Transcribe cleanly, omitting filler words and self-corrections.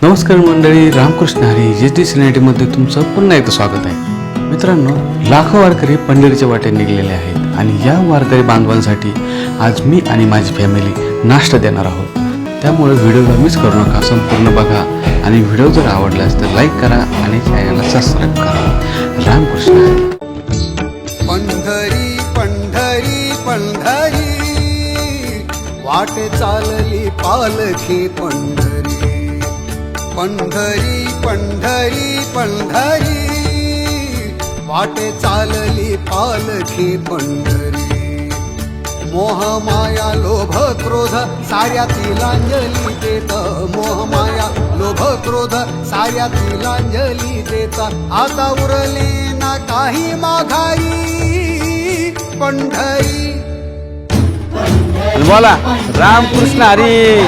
नमस्कार मंडळी, रामकृष्ण हरी JT सिनेटीमध्ये तुमचं पुन्हा एकदा स्वागत आहे. मित्रांनो, लाखो वारकरी पंढरीच्या वाटे निघलेले आहेत आणि या वारकरी बांधवांसाठी आज मी आणि माझी फॅमिली नाश्ता देणार आहोत. त्यामुळे व्हिडिओला मिस करू नका, संपूर्ण बघा आणि व्हिडिओ जर आवडल्यास तर लाईक करा आणि चॅनलला सबस्क्राईब करा. रामकृष्ण हरी. पंढरी पंढरी पंढरी वाटे चालली पालखी पंढरी. पंढरी पंढरी पंढरी वाटे चालली पालखी पंढरी. मोह माया लोभ क्रोध साऱ्या तिलांजली देत. मोह माया लोभ क्रोध साऱ्या तिलांजली देत. आता उरले ना काही माघारी. पंढरी बोला रामकृष्ण हरी.